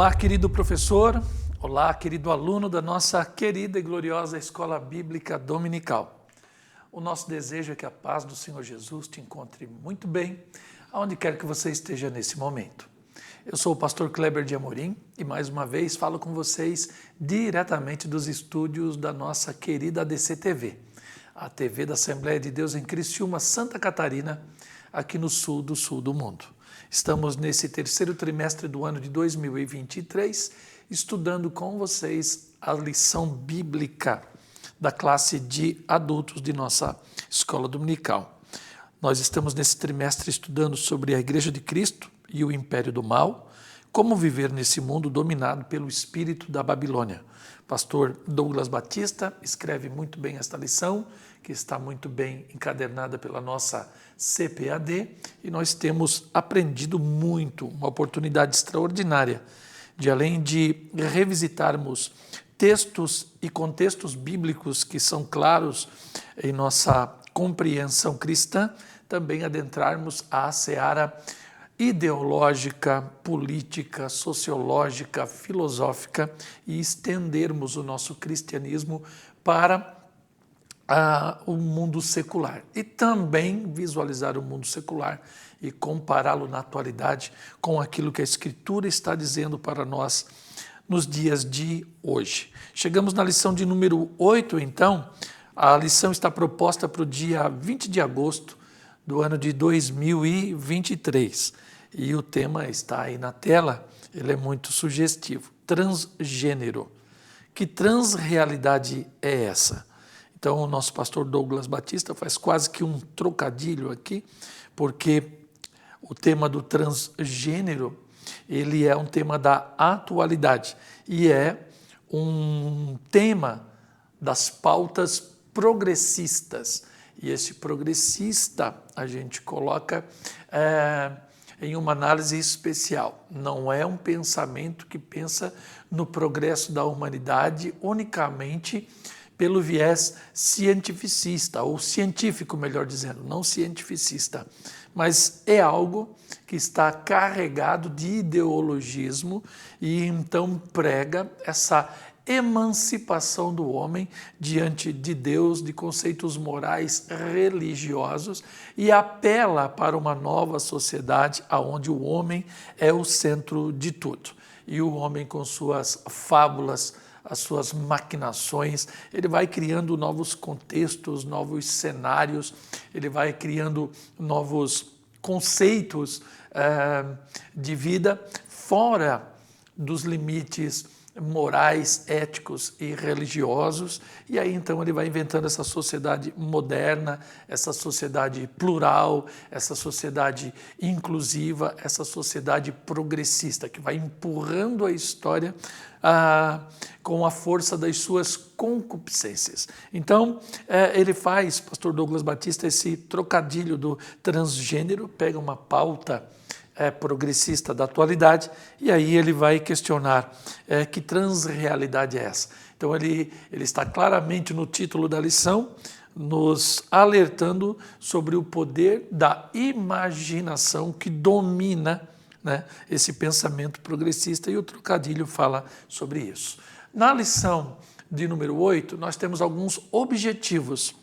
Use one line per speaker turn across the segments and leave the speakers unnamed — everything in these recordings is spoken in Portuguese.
Olá, querido professor, olá, querido aluno da nossa querida e gloriosa Escola Bíblica Dominical. O nosso desejo é que a paz do Senhor Jesus te encontre muito bem, aonde quer que você esteja nesse momento. Eu sou o pastor Kleber de Amorim e mais uma vez falo com vocês diretamente dos estúdios da nossa querida ADC TV, a TV da Assembleia de Deus em Criciúma, Santa Catarina, aqui no sul do mundo. Estamos nesse terceiro trimestre do ano de 2023, estudando com vocês a lição bíblica da classe de adultos de nossa escola dominical. Nós estamos nesse trimestre estudando sobre a Igreja de Cristo e o Império do Mal, como viver nesse mundo dominado pelo espírito da Babilônia. Pastor Douglas Batista escreve muito bem esta lição, que está muito bem encadernada pela nossa CPAD, e nós temos aprendido muito, uma oportunidade extraordinária de, além de revisitarmos textos e contextos bíblicos que são claros em nossa compreensão cristã, também adentrarmos a seara ideológica, política, sociológica, filosófica e estendermos o nosso cristianismo para o mundo secular e também visualizar o mundo secular e compará-lo na atualidade com aquilo que a Escritura está dizendo para nós nos dias de hoje. Chegamos na lição de número 8, então. A lição está proposta para o dia 20 de agosto do ano de 2023 e o tema está aí na tela, ele é muito sugestivo: transgênero. Que transrealidade é essa? Então, o nosso pastor Douglas Batista faz quase que um trocadilho aqui, porque o tema do transgênero, ele é um tema da atualidade e é um tema das pautas progressistas. E esse progressista a gente coloca em uma análise especial. Não é um pensamento que pensa no progresso da humanidade unicamente pelo viés cientificista, ou científico, melhor dizendo, não cientificista, mas é algo que está carregado de ideologismo e então prega essa emancipação do homem diante de Deus, de conceitos morais religiosos, e apela para uma nova sociedade onde o homem é o centro de tudo. E o homem, com suas fábulas, as suas maquinações, ele vai criando novos contextos, novos cenários, ele vai criando novos conceitos de vida fora dos limites morais, éticos e religiosos, e aí então ele vai inventando essa sociedade moderna, essa sociedade plural, essa sociedade inclusiva, essa sociedade progressista, que vai empurrando a história com a força das suas concupiscências. Então, ele faz, pastor Douglas Batista, esse trocadilho do transgênero, pega uma pauta progressista da atualidade, e aí ele vai questionar que transrealidade é essa. Então ele está claramente no título da lição, nos alertando sobre o poder da imaginação que domina, né, esse pensamento progressista, e o trocadilho fala sobre isso. Na lição de número 8, nós temos alguns objetivos,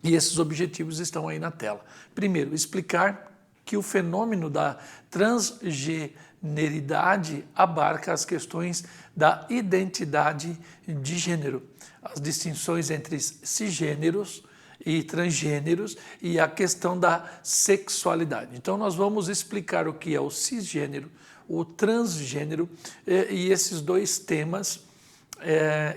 e esses objetivos estão aí na tela. Primeiro, explicar que o fenômeno da transgeneridade abarca as questões da identidade de gênero, as distinções entre cisgêneros e transgêneros e a questão da sexualidade. Então, nós vamos explicar o que é o cisgênero, o transgênero, e esses dois temas,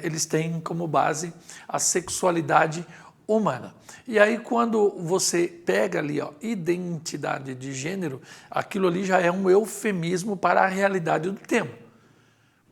eles têm como base a sexualidade humana. E aí, quando você pega ali, identidade de gênero, aquilo ali já é um eufemismo para a realidade do tema.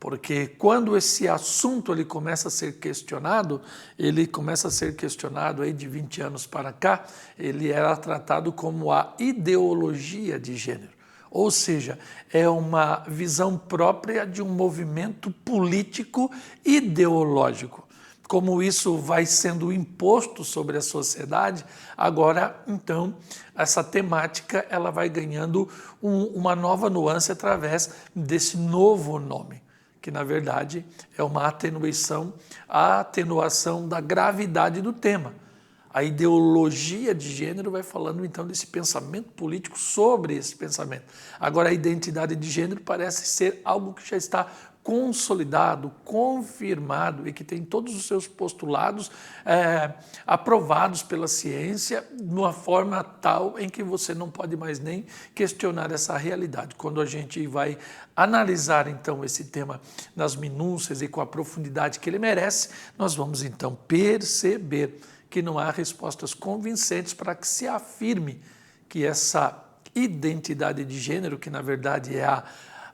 Porque quando esse assunto ele começa a ser questionado, aí de 20 anos para cá, ele era tratado como a ideologia de gênero. Ou seja, é uma visão própria de um movimento político ideológico. como isso vai sendo imposto sobre a sociedade, agora, então, essa temática ela vai ganhando uma nova nuance através desse novo nome, que na verdade é uma atenuação, a atenuação da gravidade do tema. A ideologia de gênero vai falando então desse pensamento político sobre esse pensamento. Agora a identidade de gênero parece ser algo que já está consolidado, confirmado e que tem todos os seus postulados aprovados pela ciência de uma forma tal em que você não pode mais nem questionar essa realidade. Quando a gente vai analisar então esse tema nas minúcias e com a profundidade que ele merece, nós vamos então perceber que não há respostas convincentes para que se afirme que essa identidade de gênero, que na verdade é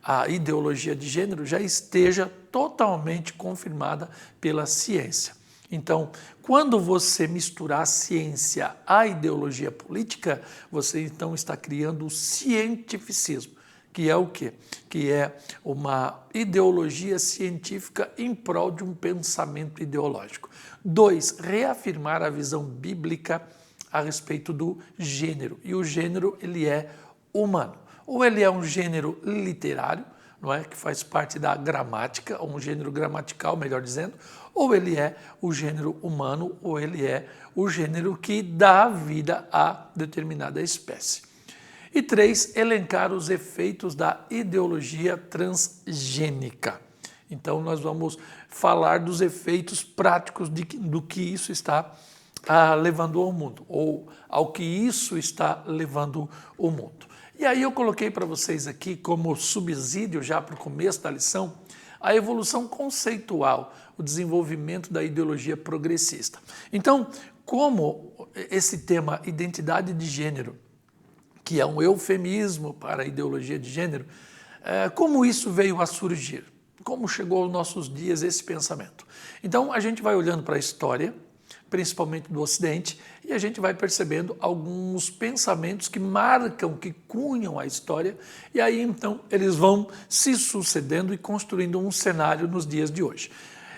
a ideologia de gênero, já esteja totalmente confirmada pela ciência. Então, quando você misturar a ciência à ideologia política, você então está criando o cientificismo, que é o quê? Que é uma ideologia científica em prol de um pensamento ideológico. 2, reafirmar a visão bíblica a respeito do gênero. E o gênero, ele é humano. Ou ele é um gênero literário, não é? Que faz parte da gramática, ou um gênero gramatical, melhor dizendo, ou ele é o gênero humano, ou ele é o gênero que dá vida a determinada espécie. E 3, elencar os efeitos da ideologia transgênica. Então, nós vamos falar dos efeitos práticos do que isso está levando ao mundo, ou ao que isso está levando o mundo. E aí eu coloquei para vocês aqui, como subsídio já para o começo da lição, a evolução conceitual, o desenvolvimento da ideologia progressista. Então, como esse tema identidade de gênero, que é um eufemismo para a ideologia de gênero, como isso veio a surgir? Como chegou aos nossos dias esse pensamento? Então, a gente vai olhando para a história, principalmente do Ocidente, e a gente vai percebendo alguns pensamentos que marcam, que cunham a história, e aí então eles vão se sucedendo e construindo um cenário nos dias de hoje.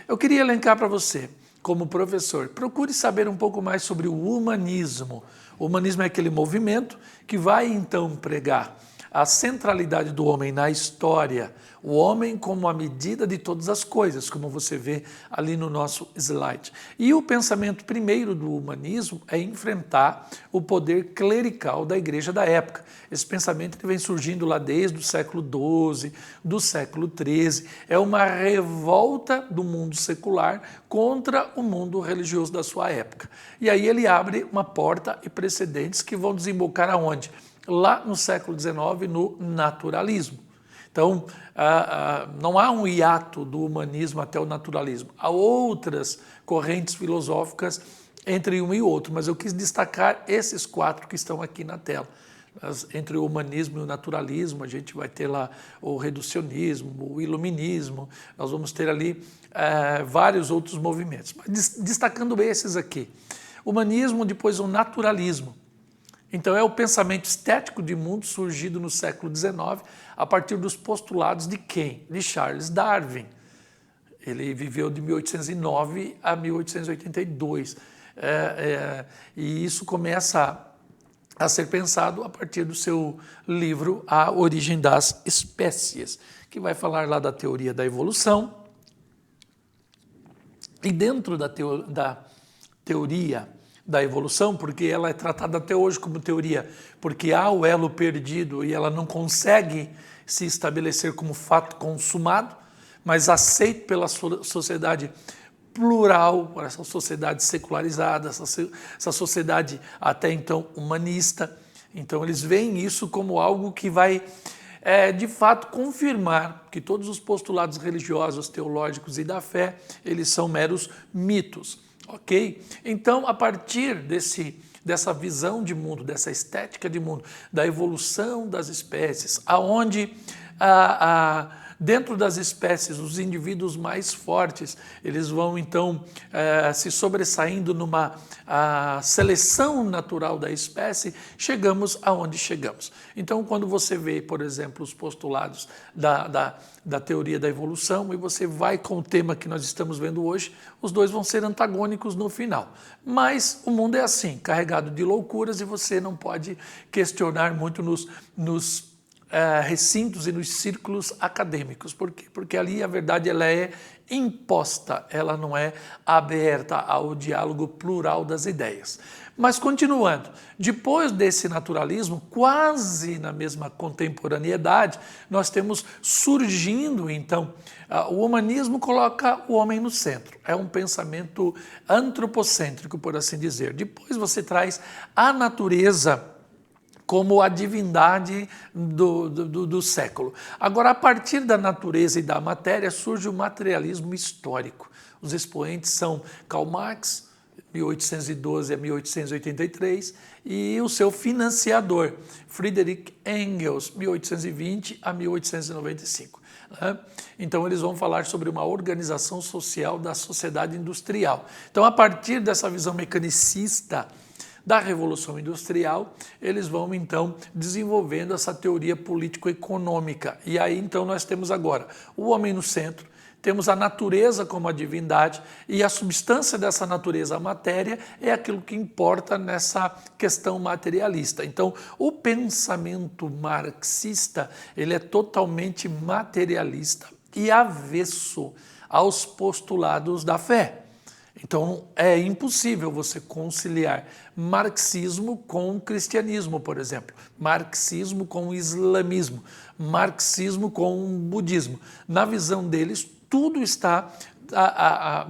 Eu queria elencar para você, como professor, procure saber um pouco mais sobre o humanismo. O humanismo é aquele movimento que vai então pregar a centralidade do homem na história, o homem como a medida de todas as coisas, como você vê ali no nosso slide. E o pensamento primeiro do humanismo é enfrentar o poder clerical da igreja da época. Esse pensamento vem surgindo lá desde o século XII, do século XIII. É uma revolta do mundo secular contra o mundo religioso da sua época. E aí ele abre uma porta e precedentes que vão desembocar aonde? Lá no século XIX, no naturalismo. Então, não há um hiato do humanismo até o naturalismo. Há outras correntes filosóficas entre um e outro, mas eu quis destacar esses 4 que estão aqui na tela. Entre o humanismo e o naturalismo, a gente vai ter lá o reducionismo, o iluminismo, nós vamos ter ali vários outros movimentos. Mas destacando esses aqui. Humanismo, depois o naturalismo. Então é o pensamento estético de mundo surgido no século XIX a partir dos postulados de quem? De Charles Darwin. Ele viveu de 1809 a 1882. E isso começa a ser pensado a partir do seu livro A Origem das Espécies, que vai falar lá da teoria da evolução. E dentro da teoria da evolução, porque ela é tratada até hoje como teoria, porque há o elo perdido e ela não consegue se estabelecer como fato consumado, mas aceito pela sociedade plural, por essa sociedade secularizada, essa sociedade até então humanista. Então eles veem isso como algo que vai de fato confirmar que todos os postulados religiosos, teológicos e da fé, eles são meros mitos. Ok? Então, a partir dessa visão de mundo, dessa estética de mundo, da evolução das espécies, aonde Dentro das espécies, os indivíduos mais fortes, eles vão então se sobressaindo numa seleção natural da espécie, chegamos aonde chegamos. Então, quando você vê, por exemplo, os postulados da teoria da evolução, e você vai com o tema que nós estamos vendo hoje, os dois vão ser antagônicos no final. Mas o mundo é assim, carregado de loucuras, e você não pode questionar muito nos recintos e nos círculos acadêmicos. Por quê? Porque ali a verdade ela é imposta, ela não é aberta ao diálogo plural das ideias. Mas continuando, depois desse naturalismo, quase na mesma contemporaneidade, nós temos surgindo então, o humanismo coloca o homem no centro, é um pensamento antropocêntrico, por assim dizer. Depois você traz a natureza como a divindade do século. Agora, a partir da natureza e da matéria, surge o materialismo histórico. Os expoentes são Karl Marx, 1812 a 1883, e o seu financiador, Friedrich Engels, 1820 a 1895. Então, eles vão falar sobre uma organização social da sociedade industrial. Então, a partir dessa visão mecanicista da Revolução Industrial, eles vão então desenvolvendo essa teoria político-econômica. E aí então nós temos agora o homem no centro, temos a natureza como a divindade, e a substância dessa natureza, a matéria, é aquilo que importa nessa questão materialista. Então, o pensamento marxista, ele é totalmente materialista e avesso aos postulados da fé. Então, é impossível você conciliar marxismo com cristianismo, por exemplo, marxismo com islamismo, marxismo com budismo. Na visão deles, tudo está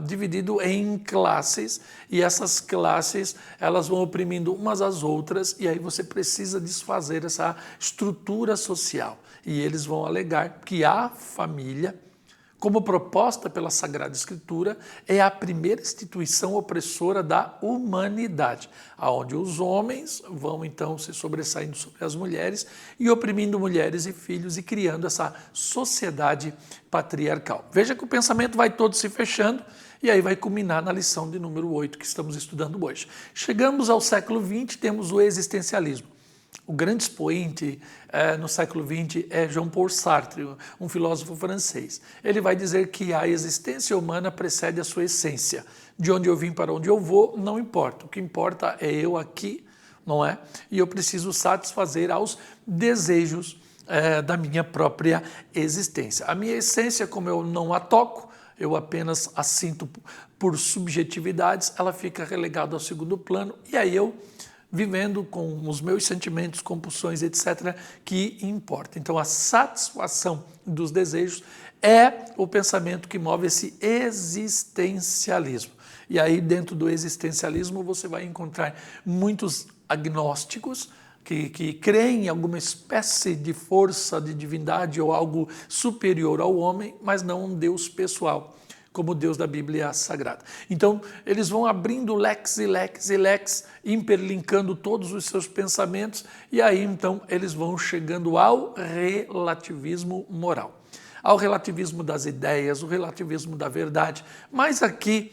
dividido em classes, e essas classes elas vão oprimindo umas às outras, e aí você precisa desfazer essa estrutura social. E eles vão alegar que a família, como proposta pela Sagrada Escritura, é a primeira instituição opressora da humanidade, onde os homens vão então se sobressaindo sobre as mulheres e oprimindo mulheres e filhos e criando essa sociedade patriarcal. Veja que o pensamento vai todo se fechando e aí vai culminar na lição de número 8 que estamos estudando hoje. Chegamos ao século XX, temos o existencialismo. O grande expoente no século XX é Jean-Paul Sartre, um filósofo francês. Ele vai dizer que a existência humana precede a sua essência. De onde eu vim para onde eu vou, não importa. O que importa é eu aqui, não é? E eu preciso satisfazer aos desejos da minha própria existência. A minha essência, como eu não a toco, eu apenas a sinto por subjetividades, ela fica relegada ao segundo plano, e aí eu vivendo com os meus sentimentos, compulsões, etc., que importa. Então, a satisfação dos desejos é o pensamento que move esse existencialismo. E aí, dentro do existencialismo, você vai encontrar muitos agnósticos que creem em alguma espécie de força, de divindade ou algo superior ao homem, mas não um Deus pessoal, como o Deus da Bíblia Sagrada. Então, eles vão abrindo leques e leques e leques, interlinkando todos os seus pensamentos, e aí, então, eles vão chegando ao relativismo moral, ao relativismo das ideias, o relativismo da verdade. Mas aqui,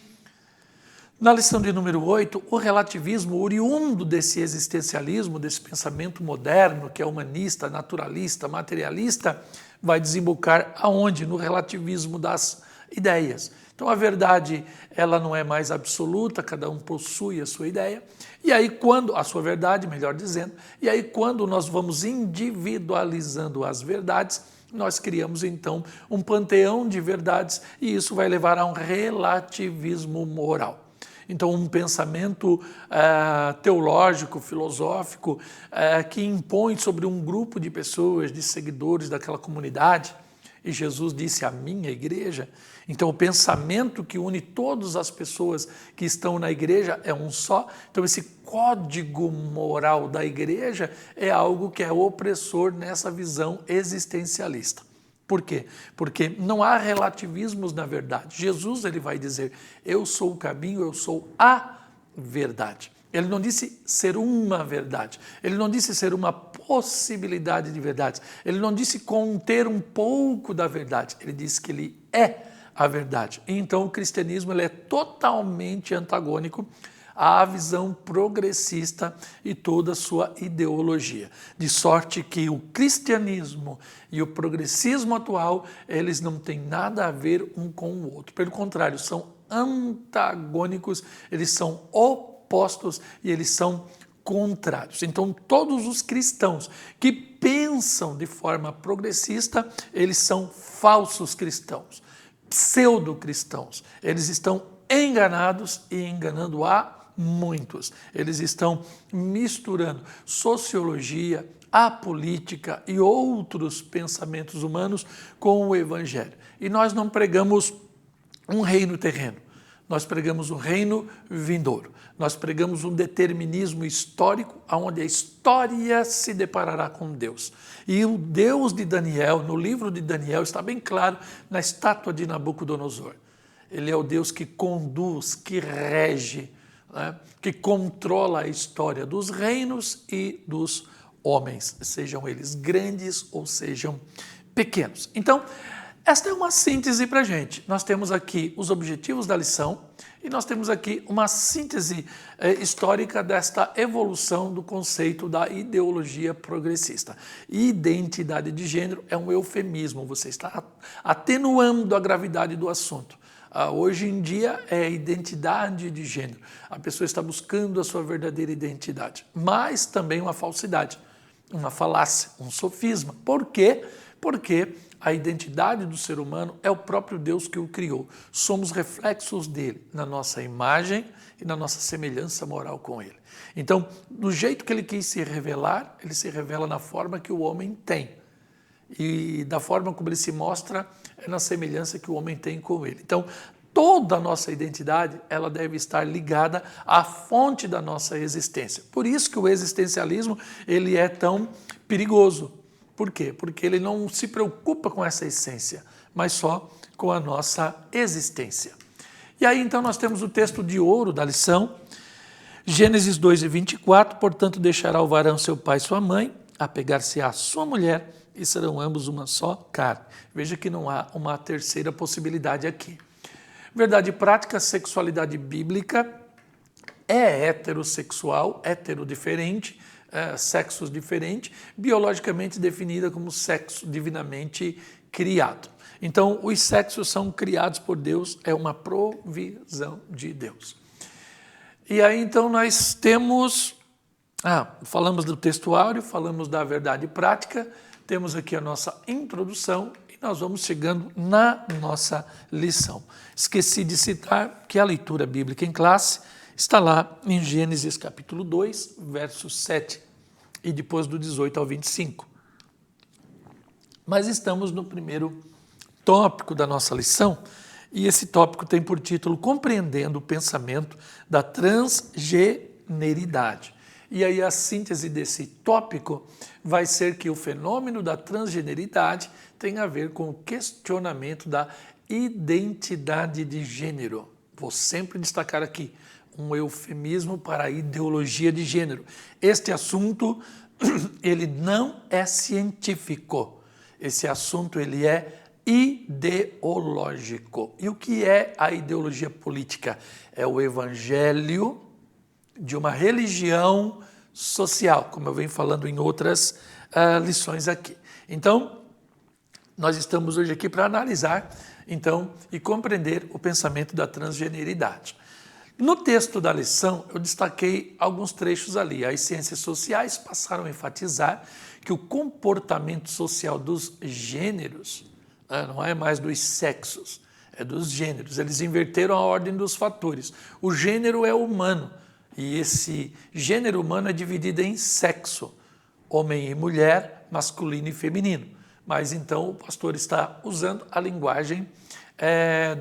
na lição de número 8, o relativismo oriundo desse existencialismo, desse pensamento moderno, que é humanista, naturalista, materialista, vai desembocar aonde? No relativismo das ideias. Então a verdade ela não é mais absoluta, cada um possui a sua ideia, e aí quando, a sua verdade, melhor dizendo, e aí quando nós vamos individualizando as verdades, nós criamos então um panteão de verdades, e isso vai levar a um relativismo moral. Então, um pensamento teológico, filosófico, que impõe sobre um grupo de pessoas, de seguidores daquela comunidade, e Jesus disse a minha igreja. Então, o pensamento que une todas as pessoas que estão na igreja é um só. Então, esse código moral da igreja é algo que é opressor nessa visão existencialista. Por quê? Porque não há relativismos na verdade. Jesus ele vai dizer, eu sou o caminho, eu sou a verdade. Ele não disse ser uma verdade. Ele não disse ser uma possibilidade de verdade. Ele não disse conter um pouco da verdade. Ele disse que ele é a verdade. Então o cristianismo ele é totalmente antagônico à visão progressista e toda a sua ideologia. De sorte que o cristianismo e o progressismo atual, eles não têm nada a ver um com o outro. Pelo contrário, são antagônicos, eles são opostos e eles são contrários. Então, todos os cristãos que pensam de forma progressista, eles são falsos cristãos, pseudo-cristãos. Eles estão enganados e enganando a muitos. Eles estão misturando sociologia, a política e outros pensamentos humanos com o evangelho. E nós não pregamos um reino terreno. Nós pregamos um reino vindouro. Nós pregamos um determinismo histórico, onde a história se deparará com Deus. E o Deus de Daniel, no livro de Daniel, está bem claro na estátua de Nabucodonosor. Ele é o Deus que conduz, que rege, né, que controla a história dos reinos e dos homens, sejam eles grandes ou sejam pequenos. Então, esta é uma síntese para a gente. Nós temos aqui os objetivos da lição e nós temos aqui uma síntese histórica desta evolução do conceito da ideologia progressista. Identidade de gênero é um eufemismo, você está atenuando a gravidade do assunto. Hoje em dia é identidade de gênero. A pessoa está buscando a sua verdadeira identidade, mas também uma falsidade, uma falácia, um sofisma. Por quê? Porque a identidade do ser humano é o próprio Deus que o criou. Somos reflexos dele, na nossa imagem e na nossa semelhança moral com ele. Então, do jeito que ele quis se revelar, ele se revela na forma que o homem tem. E da forma como ele se mostra, é na semelhança que o homem tem com ele. Então, toda a nossa identidade, ela deve estar ligada à fonte da nossa existência. Por isso que o existencialismo, ele é tão perigoso. Por quê? Porque ele não se preocupa com essa essência, mas só com a nossa existência. E aí, então, nós temos o texto de ouro da lição, Gênesis 2:24, portanto, deixará o varão seu pai e sua mãe, apegar-se-á à sua mulher, e serão ambos uma só carne. Veja que não há uma terceira possibilidade aqui. Verdade prática, sexualidade bíblica é heterossexual, heterodiferente, sexos diferentes, biologicamente definida como sexo divinamente criado. Então, os sexos são criados por Deus, é uma provisão de Deus. E aí, então, nós temos... falamos do textuário, falamos da verdade prática, temos aqui a nossa introdução e nós vamos chegando na nossa lição. Esqueci de citar que a leitura bíblica em classe está lá em Gênesis capítulo 2, versos 7 e depois do 18 ao 25. Mas estamos no primeiro tópico da nossa lição e esse tópico tem por título Compreendendo o Pensamento da Transgeneridade. E aí a síntese desse tópico vai ser que o fenômeno da transgeneridade tem a ver com o questionamento da identidade de gênero. Vou sempre destacar aqui um eufemismo para a ideologia de gênero. Este assunto, ele não é científico. Esse assunto, ele é ideológico. E o que é a ideologia política? É o evangelho de uma religião social, como eu venho falando em outras lições aqui. Então, nós estamos hoje aqui para analisar, então, e compreender o pensamento da transgeneridade. No texto da lição, eu destaquei alguns trechos ali. As ciências sociais passaram a enfatizar que o comportamento social dos gêneros, não é mais dos sexos, é dos gêneros. Eles inverteram a ordem dos fatores. O gênero é humano, e esse gênero humano é dividido em sexo, homem e mulher, masculino e feminino. Mas então o pastor está usando a linguagem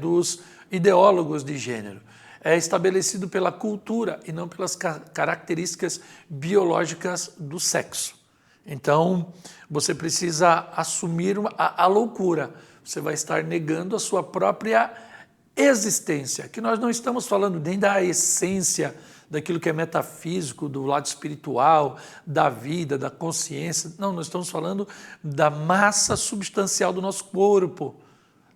dos ideólogos de gênero. É estabelecido pela cultura e não pelas características biológicas do sexo. Então, você precisa assumir a loucura. Você vai estar negando a sua própria existência, que nós não estamos falando nem da essência daquilo que é metafísico, do lado espiritual, da vida, da consciência. Não, nós estamos falando da massa substancial do nosso corpo.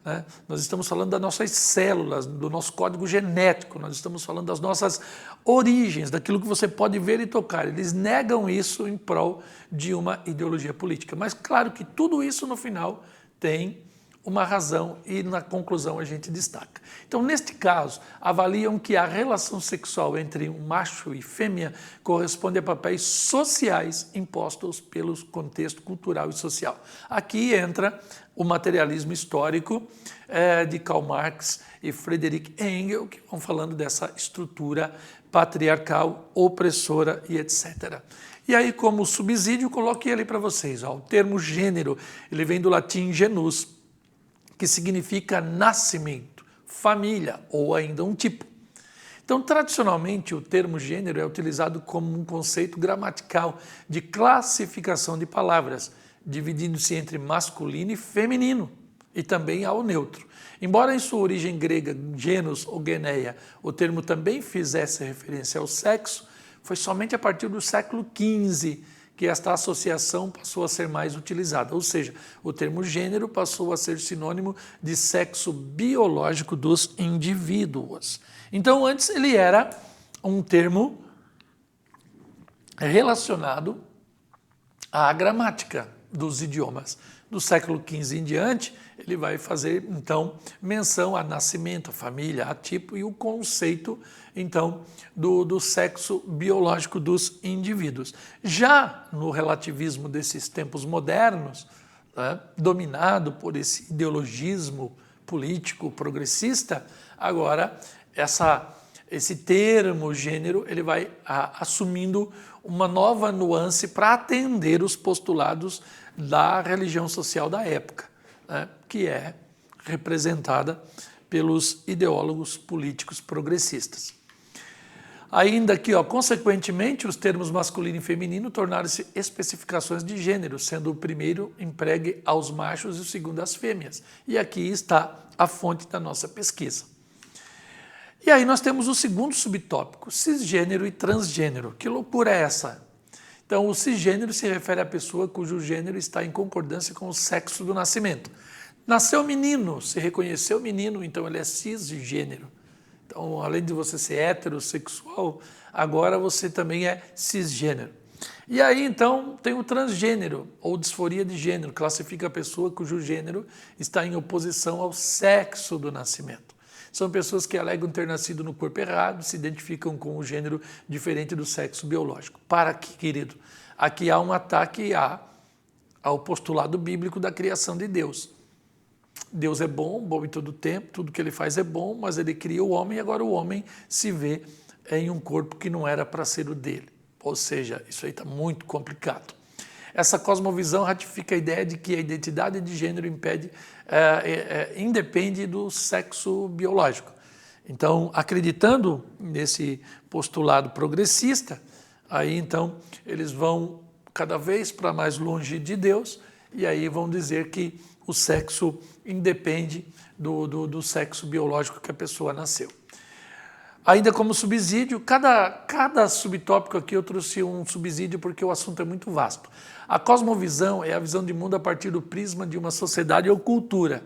Né? Nós estamos falando das nossas células, do nosso código genético, nós estamos falando das nossas origens, daquilo que você pode ver e tocar. Eles negam isso em prol de uma ideologia política. Mas claro que tudo isso no final tem uma razão e na conclusão a gente destaca. Então, neste caso, avaliam que a relação sexual entre um macho e fêmea corresponde a papéis sociais impostos pelo contexto cultural e social. Aqui entra o materialismo histórico de Karl Marx e Friedrich Engels, que vão falando dessa estrutura patriarcal, opressora e etc. E aí, como subsídio, coloquei ali para vocês. Ó, o termo gênero, ele vem do latim genus, que significa nascimento, família ou ainda um tipo. Então, tradicionalmente, o termo gênero é utilizado como um conceito gramatical de classificação de palavras, dividindo-se entre masculino e feminino, e também ao neutro. Embora em sua origem grega, genus ou geneia, o termo também fizesse referência ao sexo, foi somente a partir do século XV que esta associação passou a ser mais utilizada, ou seja, o termo gênero passou a ser sinônimo de sexo biológico dos indivíduos. Então, antes ele era um termo relacionado à gramática dos idiomas. Do século XV em diante, ele vai fazer, então, menção a nascimento, a família, a tipo e o conceito, então, do sexo biológico dos indivíduos. Já no relativismo desses tempos modernos, né, dominado por esse ideologismo político progressista, agora esse termo gênero ele vai assumindo uma nova nuance para atender os postulados da religião social da época, né, que é representada pelos ideólogos políticos progressistas. Ainda que, consequentemente, os termos masculino e feminino tornaram-se especificações de gênero, sendo o primeiro empregue aos machos e o segundo às fêmeas. E aqui está a fonte da nossa pesquisa. E aí nós temos o segundo subtópico, cisgênero e transgênero. Que loucura é essa? Então, o cisgênero se refere à pessoa cujo gênero está em concordância com o sexo do nascimento. Nasceu menino, se reconheceu menino, então ele é cisgênero. Então, além de você ser heterossexual, agora você também é cisgênero. E aí, então, tem o transgênero, ou disforia de gênero, classifica a pessoa cujo gênero está em oposição ao sexo do nascimento. São pessoas que alegam ter nascido no corpo errado, se identificam com o gênero diferente do sexo biológico. Para aqui, querido, aqui há um ataque ao postulado bíblico da criação de Deus. Deus é bom, bom em todo o tempo, tudo que ele faz é bom, mas ele cria o homem e agora o homem se vê em um corpo que não era para ser o dele. Ou seja, isso aí está muito complicado. Essa cosmovisão ratifica a ideia de que a identidade de gênero independe do sexo biológico. Então, acreditando nesse postulado progressista, aí então eles vão cada vez para mais longe de Deus e aí vão dizer que o sexo independe do sexo biológico que a pessoa nasceu. Ainda como subsídio, cada subtópico aqui eu trouxe um subsídio porque o assunto é muito vasto. A cosmovisão é a visão de mundo a partir do prisma de uma sociedade ou cultura.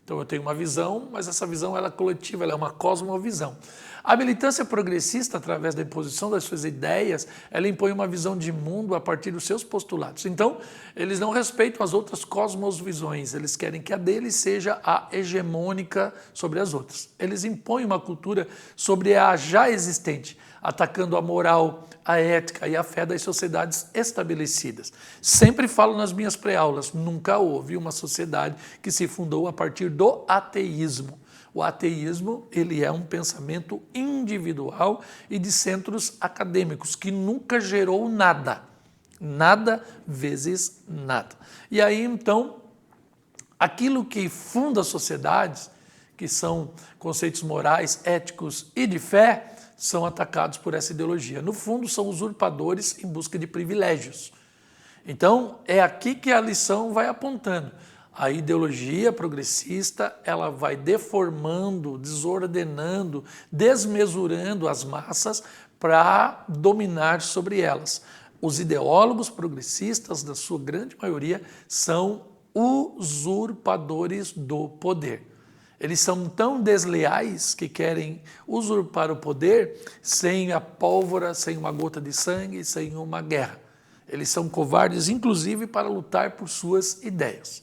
Então eu tenho uma visão, mas essa visão ela é coletiva, ela é uma cosmovisão. A militância progressista, através da imposição das suas ideias, ela impõe uma visão de mundo a partir dos seus postulados. Então, eles não respeitam as outras cosmovisões, eles querem que a deles seja a hegemônica sobre as outras. Eles impõem uma cultura sobre a já existente, atacando a moral, a ética e a fé das sociedades estabelecidas. Sempre falo nas minhas pré-aulas, nunca houve uma sociedade que se fundou a partir do ateísmo. O ateísmo ele é um pensamento individual e de centros acadêmicos, que nunca gerou nada. Nada vezes nada. E aí, então, aquilo que funda as sociedades, que são conceitos morais, éticos e de fé, são atacados por essa ideologia. No fundo, são usurpadores em busca de privilégios. Então, é aqui que a lição vai apontando. A ideologia progressista ela vai deformando, desordenando, desmesurando as massas para dominar sobre elas. Os ideólogos progressistas, na sua grande maioria, são usurpadores do poder. Eles são tão desleais que querem usurpar o poder sem a pólvora, sem uma gota de sangue, sem uma guerra. Eles são covardes, inclusive, para lutar por suas ideias.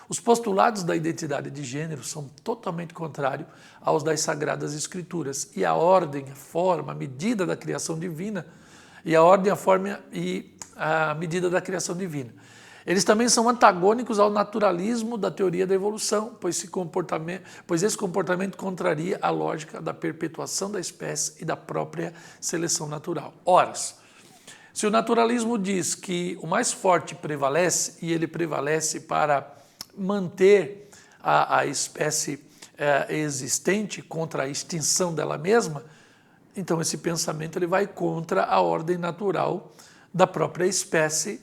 Os postulados da identidade de gênero são totalmente contrários aos das Sagradas Escrituras. E a ordem, a forma, a medida da criação divina, e a ordem, a forma e a medida da criação divina. Eles também são antagônicos ao naturalismo da teoria da evolução, pois esse comportamento contraria a lógica da perpetuação da espécie e da própria seleção natural. Ora, se o naturalismo diz que o mais forte prevalece, e ele prevalece para manter a espécie existente contra a extinção dela mesma, então esse pensamento ele vai contra a ordem natural da própria espécie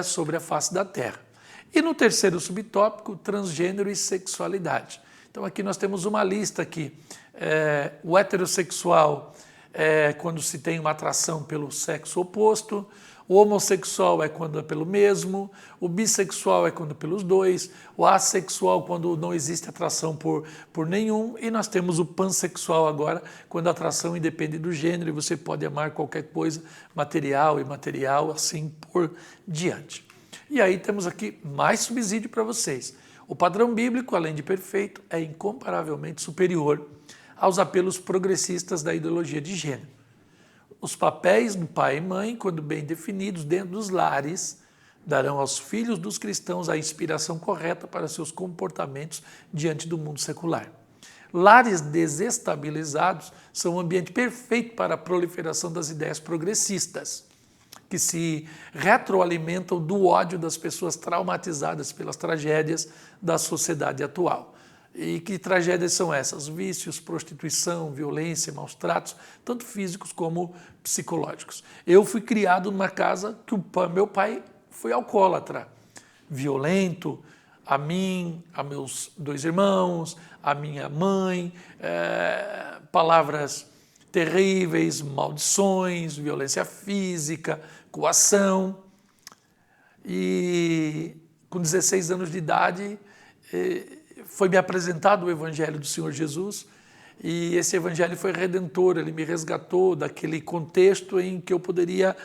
sobre a face da Terra. E no terceiro subtópico, transgênero e sexualidade. Então aqui nós temos uma lista aqui. O heterossexual é quando se tem uma atração pelo sexo oposto, o homossexual é quando é pelo mesmo, o bissexual é quando é pelos dois, o assexual quando não existe atração por nenhum, e nós temos o pansexual agora, quando a atração independe do gênero e você pode amar qualquer coisa, material e imaterial, assim por diante. E aí temos aqui mais subsídio para vocês. O padrão bíblico, além de perfeito, é incomparavelmente superior aos apelos progressistas da ideologia de gênero. Os papéis do pai e mãe, quando bem definidos dentro dos lares, darão aos filhos dos cristãos a inspiração correta para seus comportamentos diante do mundo secular. Lares desestabilizados são um ambiente perfeito para a proliferação das ideias progressistas, que se retroalimentam do ódio das pessoas traumatizadas pelas tragédias da sociedade atual. E que tragédias são essas? Vícios, prostituição, violência, maus tratos, tanto físicos como psicológicos. Eu fui criado numa casa que meu pai foi alcoólatra, violento, a mim, a meus 2 irmãos, a minha mãe, palavras terríveis, maldições, violência física, coação. E com 16 anos de idade, foi-me apresentado o Evangelho do Senhor Jesus, e esse Evangelho foi redentor, ele me resgatou daquele contexto em que eu poderia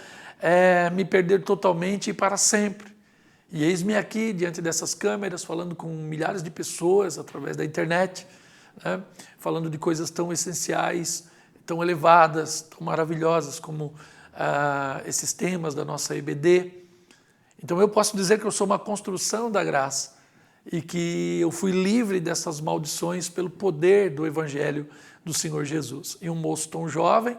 me perder totalmente e para sempre. E eis-me aqui, diante dessas câmeras, falando com milhares de pessoas através da internet, né, falando de coisas tão essenciais, tão elevadas, tão maravilhosas como esses temas da nossa EBD. Então eu posso dizer que eu sou uma construção da graça, e que eu fui livre dessas maldições pelo poder do Evangelho do Senhor Jesus. E um moço tão jovem,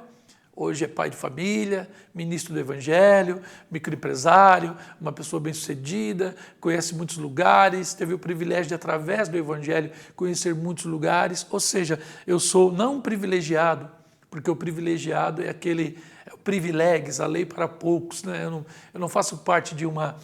hoje é pai de família, ministro do Evangelho, microempresário, uma pessoa bem-sucedida, conhece muitos lugares, teve o privilégio de, através do Evangelho, conhecer muitos lugares. Ou seja, eu sou não um privilegiado, porque o privilegiado é aquele privilégios, a lei para poucos, né? Eu não faço parte de uma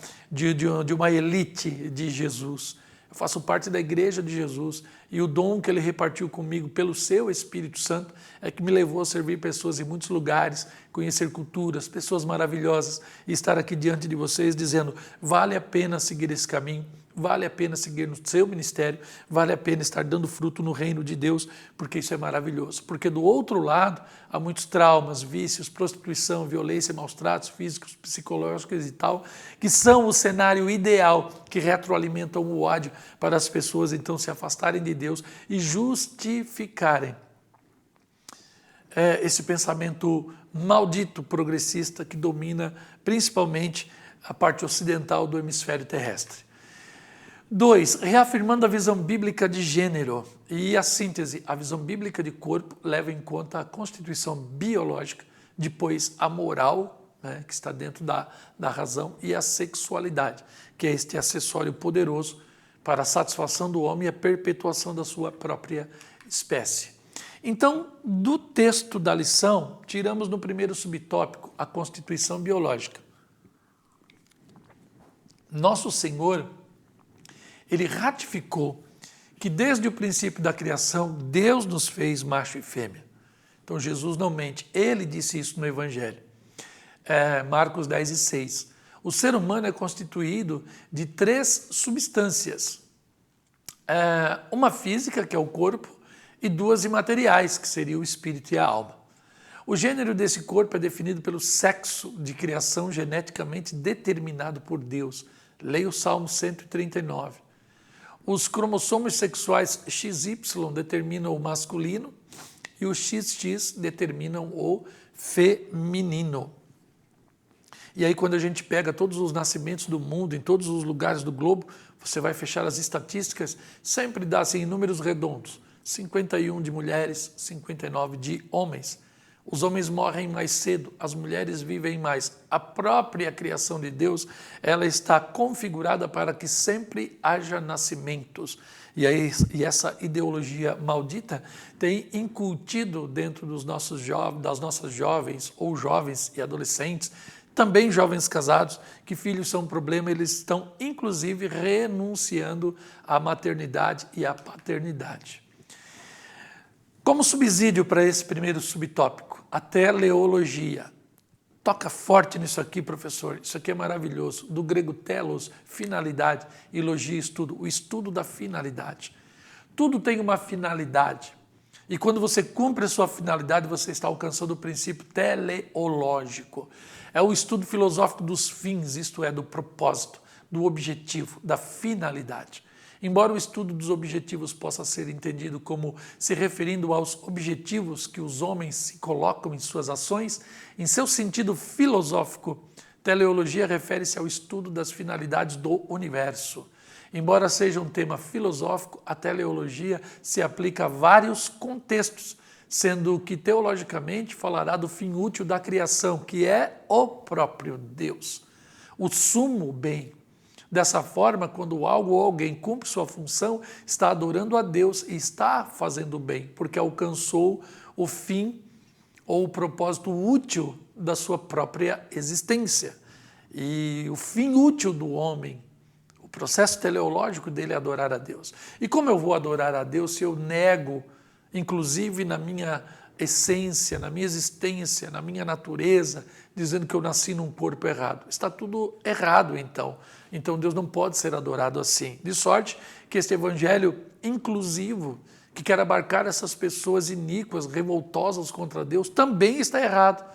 elite de Jesus. Eu faço parte da igreja de Jesus, e o dom que ele repartiu comigo pelo seu Espírito Santo é que me levou a servir pessoas em muitos lugares, conhecer culturas, pessoas maravilhosas, e estar aqui diante de vocês dizendo: vale a pena seguir esse caminho, vale a pena seguir no seu ministério, vale a pena estar dando fruto no reino de Deus, porque isso é maravilhoso. Porque do outro lado há muitos traumas, vícios, prostituição, violência, maus tratos físicos, psicológicos e tal, que são o cenário ideal que retroalimentam o ódio para as pessoas então se afastarem de Deus e justificarem esse pensamento maldito progressista que domina principalmente a parte ocidental do hemisfério terrestre. 2. Reafirmando a visão bíblica de gênero. E a síntese: a visão bíblica de corpo leva em conta a constituição biológica, depois a moral, né, que está dentro da razão, e a sexualidade, que é este acessório poderoso para a satisfação do homem e a perpetuação da sua própria espécie. Então, do texto da lição, tiramos no primeiro subtópico a constituição biológica. Nosso Senhor, ele ratificou que desde o princípio da criação, Deus nos fez macho e fêmea. Então Jesus não mente, ele disse isso no Evangelho. Marcos 10:6. O ser humano é constituído de 3 substâncias. Uma física, que é o corpo, e 2 imateriais, que seria o espírito e a alma. O gênero desse corpo é definido pelo sexo de criação geneticamente determinado por Deus. Leia o Salmo 139. Os cromossomos sexuais XY determinam o masculino e o XX determinam o feminino. E aí, quando a gente pega todos os nascimentos do mundo, em todos os lugares do globo, você vai fechar as estatísticas, sempre dá assim, em números redondos, 51 de mulheres, 59 de homens. Os homens morrem mais cedo, as mulheres vivem mais. A própria criação de Deus, ela está configurada para que sempre haja nascimentos. E essa ideologia maldita tem incutido dentro dos nossos das nossas jovens ou jovens e adolescentes, também jovens casados, que filhos são um problema, eles estão inclusive renunciando à maternidade e à paternidade. Como subsídio para esse primeiro subtópico, a teleologia. Toca forte nisso aqui, professor, isso aqui é maravilhoso. Do grego telos, finalidade, e logia, estudo, o estudo da finalidade. Tudo tem uma finalidade. E quando você cumpre a sua finalidade, você está alcançando o princípio teleológico. É o estudo filosófico dos fins, isto é, do propósito, do objetivo, da finalidade. Embora o estudo dos objetivos possa ser entendido como se referindo aos objetivos que os homens se colocam em suas ações, em seu sentido filosófico, teleologia refere-se ao estudo das finalidades do universo. Embora seja um tema filosófico, a teleologia se aplica a vários contextos, sendo que teologicamente falará do fim útil da criação, que é o próprio Deus, o sumo bem. Dessa forma, quando algo ou alguém cumpre sua função, está adorando a Deus e está fazendo bem, porque alcançou o fim ou o propósito útil da sua própria existência. E o fim útil do homem, o processo teleológico dele é adorar a Deus. E como eu vou adorar a Deus se eu nego, inclusive na minha essência, na minha existência, na minha natureza, dizendo que eu nasci num corpo errado? Está tudo errado, então. Então Deus não pode ser adorado assim. De sorte que este evangelho inclusivo, que quer abarcar essas pessoas iníquas, revoltosas contra Deus, também está errado.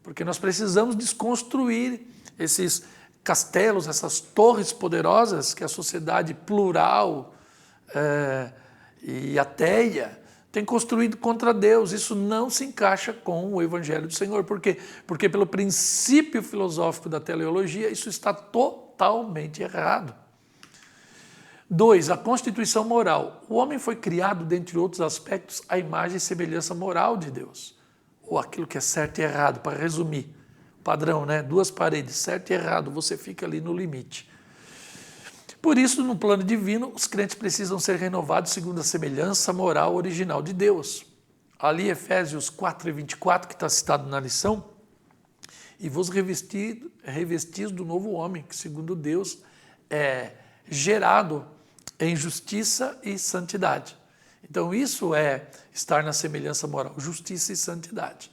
Porque nós precisamos desconstruir esses castelos, essas torres poderosas que a sociedade plural e ateia tem construído contra Deus. Isso não se encaixa com o Evangelho do Senhor. Por quê? Porque pelo princípio filosófico da teleologia, isso está totalmente errado. 2. A constituição moral. O homem foi criado, dentre outros aspectos, à imagem e semelhança moral de Deus. Ou aquilo que é certo e errado, para resumir. Padrão, né? 2 paredes, certo e errado, você fica ali no limite. Por isso, no plano divino, os crentes precisam ser renovados segundo a semelhança moral original de Deus. Ali, Efésios 4:24, que está citado na lição, e vos revestis do novo homem, que segundo Deus é gerado em justiça e santidade. Então, isso é estar na semelhança moral, justiça e santidade.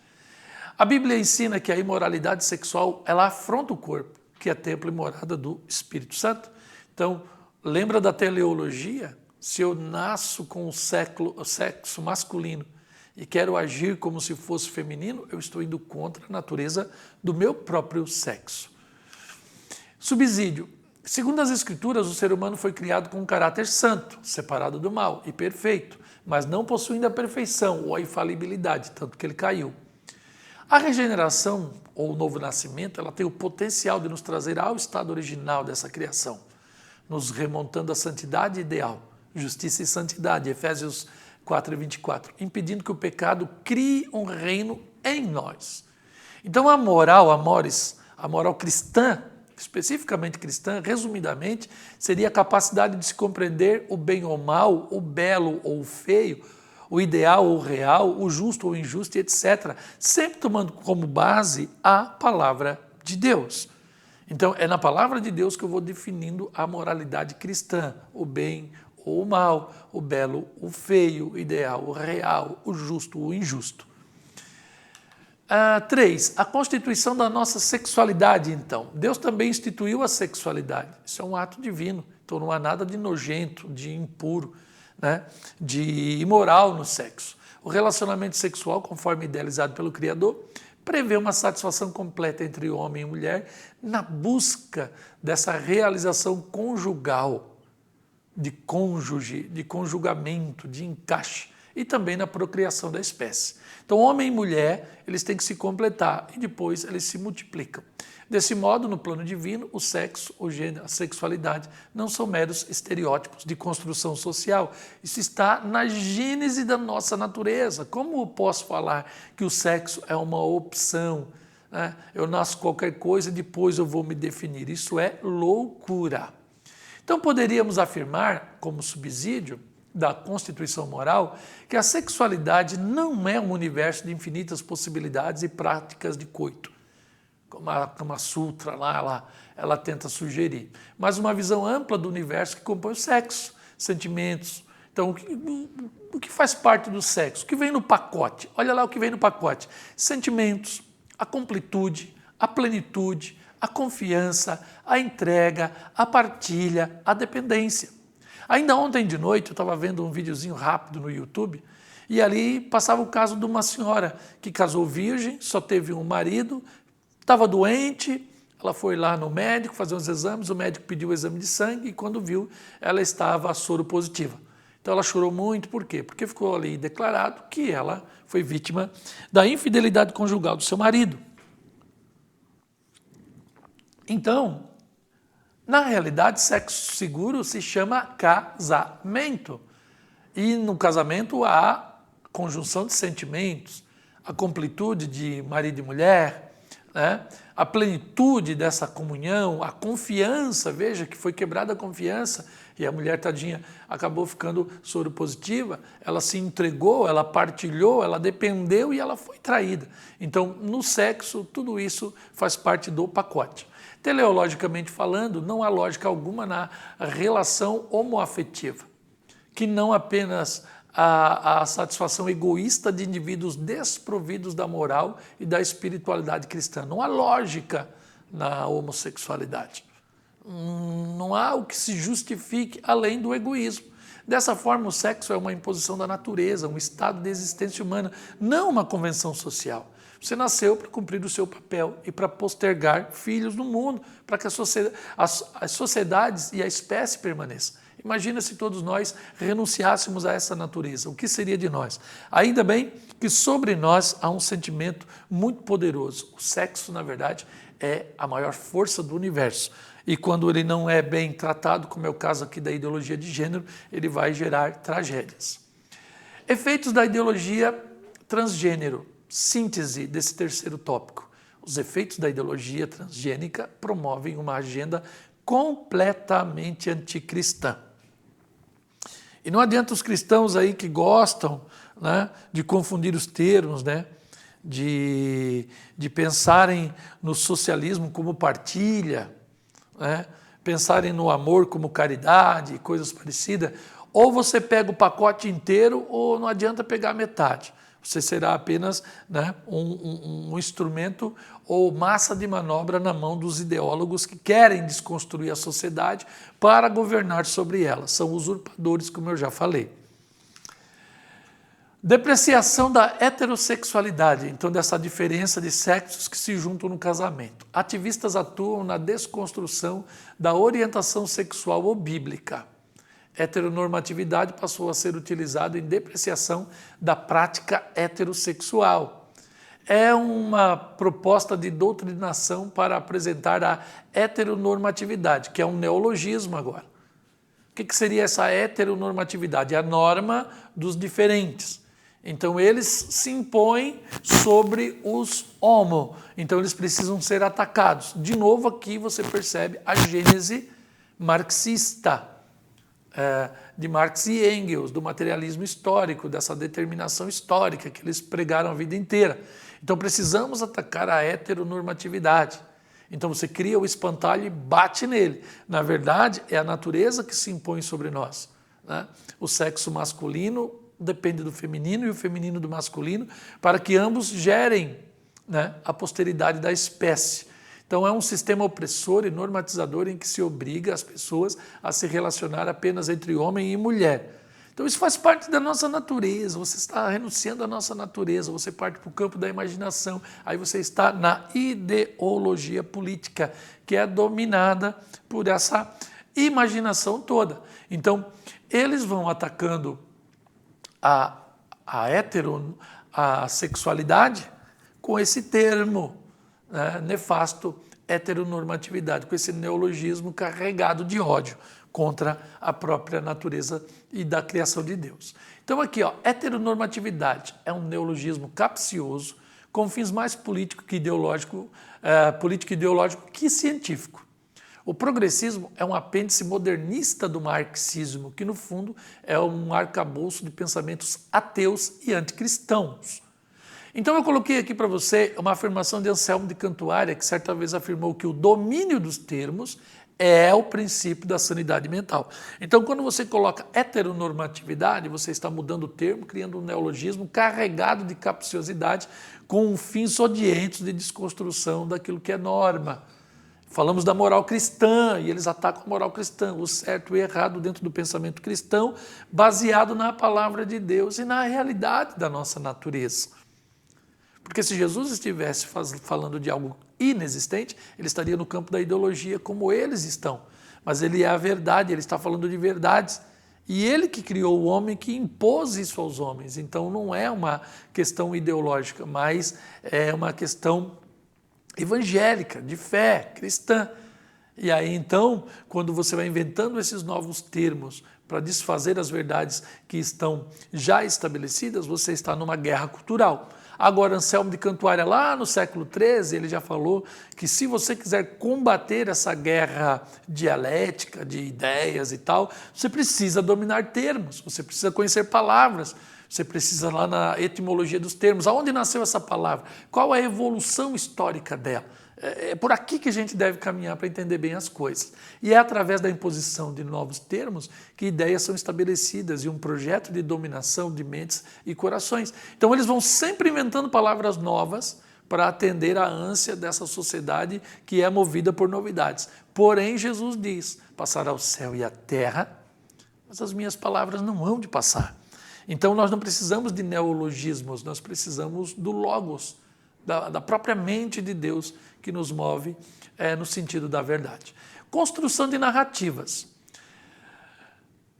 A Bíblia ensina que a imoralidade sexual, ela afronta o corpo, que é templo e morada do Espírito Santo. Então, lembra da teleologia? Se eu nasço com o sexo masculino e quero agir como se fosse feminino, eu estou indo contra a natureza do meu próprio sexo. Subsídio. Segundo as Escrituras, o ser humano foi criado com um caráter santo, separado do mal e perfeito, mas não possuindo a perfeição ou a infalibilidade, tanto que ele caiu. A regeneração ou o novo nascimento, ela tem o potencial de nos trazer ao estado original dessa criação, nos remontando à santidade ideal, justiça e santidade, Efésios 4:24, impedindo que o pecado crie um reino em nós. Então a moral cristã, especificamente cristã, resumidamente, seria a capacidade de se compreender o bem ou o mal, o belo ou o feio, o ideal ou o real, o justo ou o injusto, etc., sempre tomando como base a palavra de Deus. Então, é na palavra de Deus que eu vou definindo a moralidade cristã, o bem ou o mal, o belo, o feio, o ideal, o real, o justo ou o injusto. 3, a constituição da nossa sexualidade, então. Deus também instituiu a sexualidade. Isso é um ato divino. Então não há nada de nojento, de impuro, né, de imoral no sexo. O relacionamento sexual, conforme idealizado pelo Criador, prevê uma satisfação completa entre homem e mulher na busca dessa realização conjugal, de cônjuge, de conjugamento, de encaixe, e também na procriação da espécie. Então, homem e mulher, eles têm que se completar e depois eles se multiplicam. Desse modo, no plano divino, o sexo, o gênero, a sexualidade não são meros estereótipos de construção social. Isso está na gênese da nossa natureza. Como eu posso falar que o sexo é uma opção, né? Eu nasço qualquer coisa e depois eu vou me definir. Isso é loucura. Então, poderíamos afirmar, como subsídio da constituição moral, que a sexualidade não é um universo de infinitas possibilidades e práticas de coito, como a Kama Sutra lá, ela tenta sugerir, mas uma visão ampla do universo que compõe o sexo, sentimentos. Então, o que faz parte do sexo? O que vem no pacote? Olha lá o que vem no pacote. Sentimentos, a completude, a plenitude, a confiança, a entrega, a partilha, a dependência. Ainda ontem de noite eu estava vendo um videozinho rápido no YouTube e ali passava o caso de uma senhora que casou virgem, só teve um marido, estava doente, ela foi lá no médico fazer uns exames, o médico pediu o exame de sangue e quando viu, ela estava soro positiva. Então ela chorou muito, por quê? Porque ficou ali declarado que ela foi vítima da infidelidade conjugal do seu marido. Então, na realidade, sexo seguro se chama casamento. E no casamento há conjunção de sentimentos, a completude de marido e mulher, né? A plenitude dessa comunhão, a confiança, veja que foi quebrada a confiança e a mulher tadinha acabou ficando soropositiva, ela se entregou, ela partilhou, ela dependeu e ela foi traída. Então, no sexo, tudo isso faz parte do pacote. Teleologicamente falando, não há lógica alguma na relação homoafetiva, que não apenas a satisfação egoísta de indivíduos desprovidos da moral e da espiritualidade cristã. Não há lógica na homossexualidade. Não há o que se justifique além do egoísmo. Dessa forma, o sexo é uma imposição da natureza, um estado de existência humana, não uma convenção social. Você nasceu para cumprir o seu papel e para postergar filhos no mundo, para que as sociedades e a espécie permaneçam. Imagina se todos nós renunciássemos a essa natureza. O que seria de nós? Ainda bem que sobre nós há um sentimento muito poderoso. O sexo, na verdade, é a maior força do universo. E quando ele não é bem tratado, como é o caso aqui da ideologia de gênero, ele vai gerar tragédias. Efeitos da ideologia transgênero. Síntese desse terceiro tópico. Os efeitos da ideologia transgênica promovem uma agenda completamente anticristã. E não adianta os cristãos aí que gostam, né, de confundir os termos, né, de pensarem no socialismo como partilha, né, pensarem no amor como caridade, coisas parecidas. Ou você pega o pacote inteiro ou não adianta pegar metade. Você será apenas, né, um instrumento ou massa de manobra na mão dos ideólogos que querem desconstruir a sociedade para governar sobre ela. São usurpadores, como eu já falei. Depreciação da heterossexualidade, então dessa diferença de sexos que se juntam no casamento. Ativistas atuam na desconstrução da orientação sexual ou bíblica. Heteronormatividade passou a ser utilizado em depreciação da prática heterossexual. É uma proposta de doutrinação para apresentar a heteronormatividade, que é um neologismo agora. O que seria essa heteronormatividade? É a norma dos diferentes. Então eles se impõem sobre os homo, então eles precisam ser atacados. De novo aqui você percebe a gênese marxista, de Marx e Engels, do materialismo histórico, dessa determinação histórica que eles pregaram a vida inteira. Então precisamos atacar a heteronormatividade. Então você cria o espantalho e bate nele. Na verdade, é a natureza que se impõe sobre nós, né? O sexo masculino depende do feminino e o feminino do masculino para que ambos gerem né, a posteridade da espécie. Então é um sistema opressor e normatizador em que se obriga as pessoas a se relacionar apenas entre homem e mulher. Então isso faz parte da nossa natureza, você está renunciando à nossa natureza, você parte para o campo da imaginação, aí você está na ideologia política, que é dominada por essa imaginação toda. Então eles vão atacando a sexualidade com esse termo, né, nefasto, heteronormatividade, com esse neologismo carregado de ódio contra a própria natureza e da criação de Deus. Então aqui, ó, heteronormatividade é um neologismo capcioso com fins mais político e ideológico que científico. O progressismo é um apêndice modernista do marxismo, que no fundo é um arcabouço de pensamentos ateus e anticristãos. Então eu coloquei aqui para você uma afirmação de Anselmo de Cantuária, que certa vez afirmou que o domínio dos termos é o princípio da sanidade mental. Então quando você coloca heteronormatividade, você está mudando o termo, criando um neologismo carregado de capciosidade com fins odientos de desconstrução daquilo que é norma. Falamos da moral cristã e eles atacam a moral cristã, o certo e o errado dentro do pensamento cristão, baseado na palavra de Deus e na realidade da nossa natureza. Porque se Jesus estivesse falando de algo inexistente, ele estaria no campo da ideologia como eles estão. Mas ele é a verdade, ele está falando de verdades. E ele que criou o homem, que impôs isso aos homens. Então não é uma questão ideológica, mas é uma questão evangélica, de fé, cristã. E aí então, quando você vai inventando esses novos termos para desfazer as verdades que estão já estabelecidas, você está numa guerra cultural. Agora, Anselmo de Cantuária, lá no século XIII, ele já falou que se você quiser combater essa guerra dialética de ideias e tal, você precisa dominar termos, você precisa conhecer palavras, você precisa lá na etimologia dos termos. Aonde nasceu essa palavra? Qual a evolução histórica dela? É por aqui que a gente deve caminhar para entender bem as coisas. E é através da imposição de novos termos que ideias são estabelecidas e um projeto de dominação de mentes e corações. Então eles vão sempre inventando palavras novas para atender à ânsia dessa sociedade que é movida por novidades. Porém, Jesus diz, passará o céu e a terra, mas as minhas palavras não hão de passar. Então nós não precisamos de neologismos, nós precisamos do logos, da própria mente de Deus que nos move no sentido da verdade. Construção de narrativas.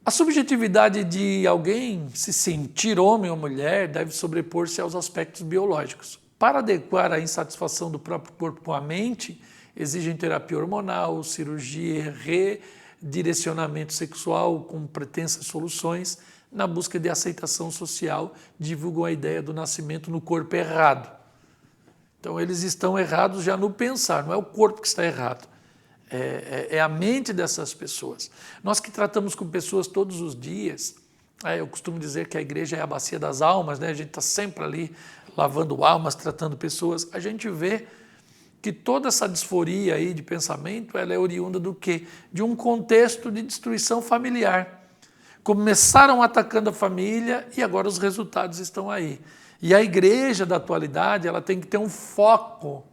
A subjetividade de alguém se sentir homem ou mulher deve sobrepor-se aos aspectos biológicos. Para adequar a insatisfação do próprio corpo com a mente, exigem terapia hormonal, cirurgia, redirecionamento sexual com pretensas soluções, na busca de aceitação social, divulgam a ideia do nascimento no corpo errado. Então eles estão errados já no pensar, não é o corpo que está errado, é a mente dessas pessoas. Nós que tratamos com pessoas todos os dias, eu costumo dizer que a igreja é a bacia das almas, né? A gente está sempre ali lavando almas, tratando pessoas, a gente vê que toda essa disforia aí de pensamento, ela é oriunda do quê? De um contexto de destruição familiar. Começaram atacando a família e agora os resultados estão aí. E a igreja da atualidade, ela tem que ter um foco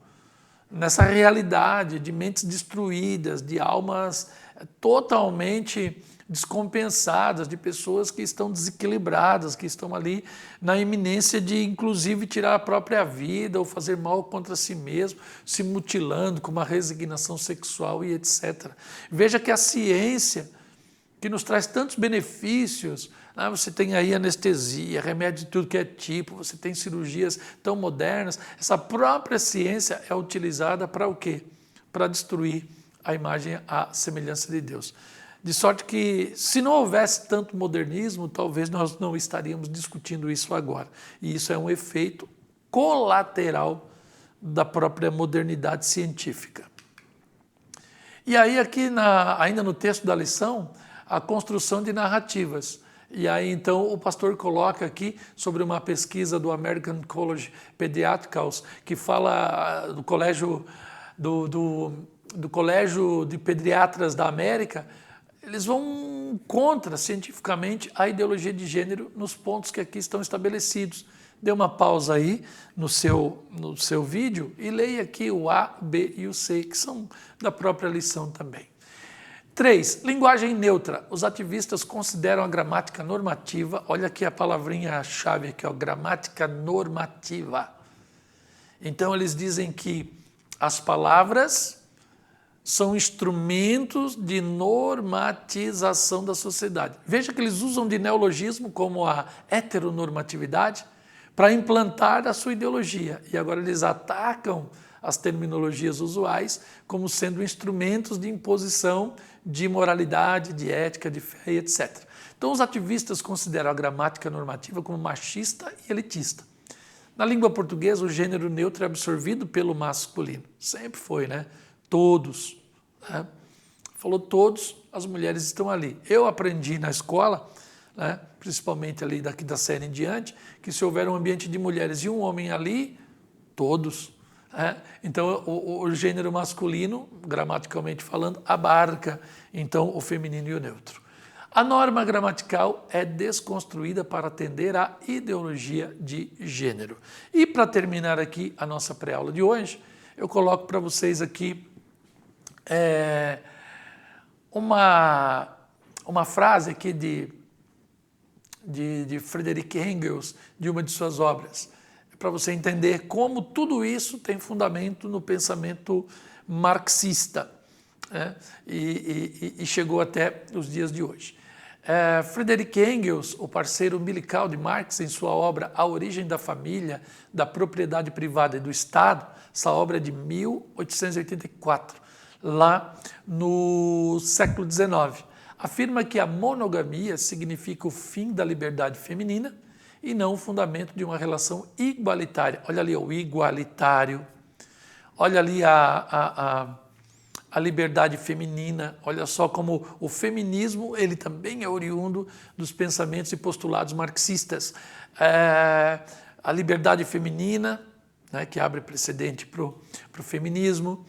nessa realidade de mentes destruídas, de almas totalmente descompensadas, de pessoas que estão desequilibradas, que estão ali na iminência de, inclusive, tirar a própria vida ou fazer mal contra si mesmo, se mutilando com uma resignação sexual e etc. Veja que a ciência, que nos traz tantos benefícios, você tem aí anestesia, remédio de tudo que é tipo, você tem cirurgias tão modernas, essa própria ciência é utilizada para o quê? Para destruir a imagem, a semelhança de Deus. De sorte que, se não houvesse tanto modernismo, talvez nós não estaríamos discutindo isso agora. E isso é um efeito colateral da própria modernidade científica. E aí aqui, ainda no texto da lição, a construção de narrativas. E aí então o pastor coloca aqui sobre uma pesquisa do American College Pediatricals, que fala do colégio, do Colégio de Pediatras da América. Eles vão contra, cientificamente, a ideologia de gênero nos pontos que aqui estão estabelecidos. Dê uma pausa aí no seu vídeo e leia aqui o A, B e o C, que são da própria lição também. 3. Linguagem neutra. Os ativistas consideram a gramática normativa, olha aqui a palavrinha-chave aqui, ó, gramática normativa. Então eles dizem que as palavras são instrumentos de normatização da sociedade. Veja que eles usam de neologismo como a heteronormatividade para implantar a sua ideologia. E agora eles atacam as terminologias usuais como sendo instrumentos de imposição de moralidade, de ética, de fé, etc. Então os ativistas consideram a gramática normativa como machista e elitista. Na língua portuguesa, o gênero neutro é absorvido pelo masculino. Sempre foi, né? Todos. Né? Falou todos, as mulheres estão ali. Eu aprendi na escola, né, principalmente ali daqui da série em diante, que se houver um ambiente de mulheres e um homem ali, todos. Então, o gênero masculino, gramaticalmente falando, abarca, então, o feminino e o neutro. A norma gramatical é desconstruída para atender à ideologia de gênero. E para terminar aqui a nossa pré-aula de hoje, eu coloco para vocês aqui uma frase aqui de Friedrich Engels, de uma de suas obras, para você entender como tudo isso tem fundamento no pensamento marxista, né? E chegou até os dias de hoje. Friedrich Engels, o parceiro umbilical de Marx, em sua obra A Origem da Família, da Propriedade Privada e do Estado, essa obra é de 1884, lá no século XIX, afirma que a monogamia significa o fim da liberdade feminina e não o fundamento de uma relação igualitária. Olha ali o igualitário, olha ali a liberdade feminina, olha só como o feminismo ele também é oriundo dos pensamentos e postulados marxistas. A liberdade feminina, né, que abre precedente para o feminismo,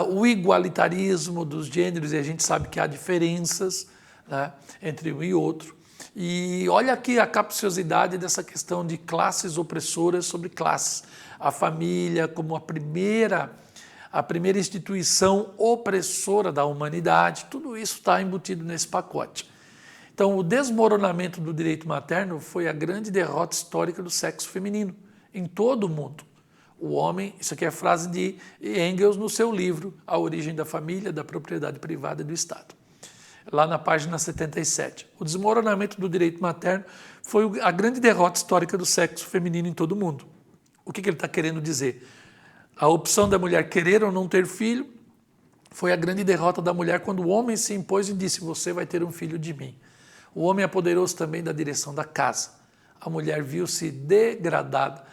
o igualitarismo dos gêneros, e a gente sabe que há diferenças, né, entre um e outro. E olha aqui a capciosidade dessa questão de classes opressoras sobre classes. A família como a primeira instituição opressora da humanidade, tudo isso está embutido nesse pacote. Então, o desmoronamento do direito materno foi a grande derrota histórica do sexo feminino em todo o mundo. O homem, isso aqui é a frase de Engels no seu livro A Origem da Família, da Propriedade Privada e do Estado, lá na página 77. O desmoronamento do direito materno foi a grande derrota histórica do sexo feminino em todo o mundo. O que ele está querendo dizer? A opção da mulher querer ou não ter filho foi a grande derrota da mulher quando o homem se impôs e disse: você vai ter um filho de mim. O homem apoderou-se também da direção da casa. A mulher viu-se degradada,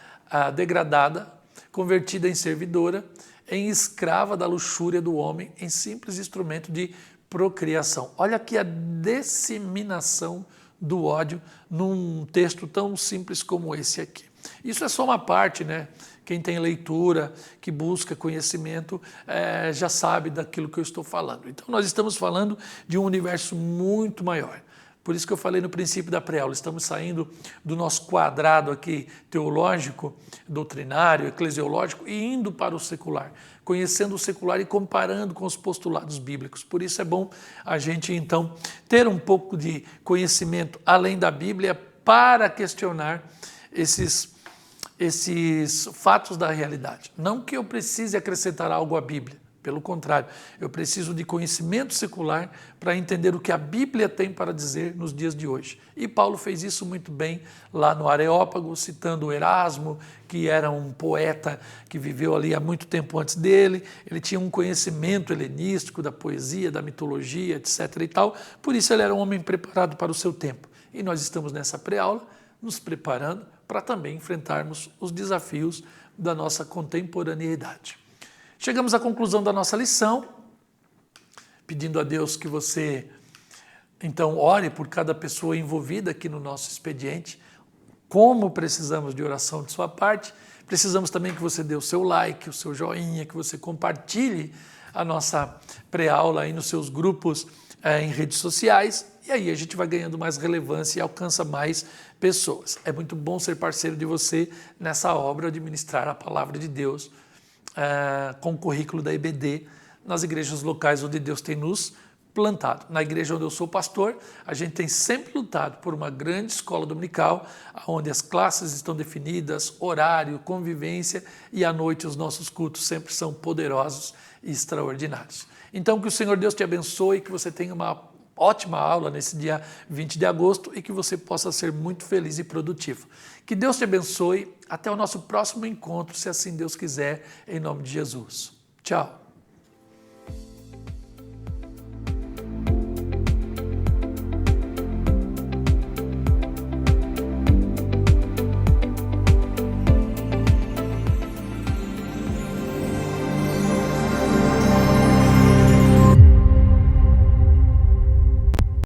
convertida em servidora, em escrava da luxúria do homem, em simples instrumento de procriação. Olha aqui a disseminação do ódio num texto tão simples como esse aqui. Isso é só uma parte, né? Quem tem leitura, que busca conhecimento, já sabe daquilo que eu estou falando. Então, nós estamos falando de um universo muito maior. Por isso que eu falei no princípio da pré-aula, estamos saindo do nosso quadrado aqui teológico, doutrinário, eclesiológico e indo para o secular, conhecendo o secular e comparando com os postulados bíblicos. Por isso é bom a gente, então, ter um pouco de conhecimento além da Bíblia para questionar esses fatos da realidade. Não que eu precise acrescentar algo à Bíblia, pelo contrário, eu preciso de conhecimento secular para entender o que a Bíblia tem para dizer nos dias de hoje. E Paulo fez isso muito bem lá no Areópago, citando Erasmo, que era um poeta que viveu ali há muito tempo antes dele. Ele tinha um conhecimento helenístico da poesia, da mitologia, etc. e tal. Por isso ele era um homem preparado para o seu tempo. E nós estamos nessa pré-aula nos preparando para também enfrentarmos os desafios da nossa contemporaneidade. Chegamos à conclusão da nossa lição, pedindo a Deus que você, então, ore por cada pessoa envolvida aqui no nosso expediente. Como precisamos de oração de sua parte, precisamos também que você dê o seu like, o seu joinha, que você compartilhe a nossa pré-aula aí nos seus grupos em redes sociais. E E aí a gente vai ganhando mais relevância e alcança mais pessoas. É muito bom ser parceiro de você nessa obra de ministrar a palavra de Deus com o currículo da EBD nas igrejas locais onde Deus tem nos plantado. Na igreja onde eu sou pastor, a gente tem sempre lutado por uma grande escola dominical, onde as classes estão definidas, horário, convivência, e à noite os nossos cultos sempre são poderosos e extraordinários. Então que o Senhor Deus te abençoe, que você tenha uma ótima aula nesse dia 20 de agosto e que você possa ser muito feliz e produtivo. Que Deus te abençoe. Até o nosso próximo encontro, se assim Deus quiser, em nome de Jesus. Tchau.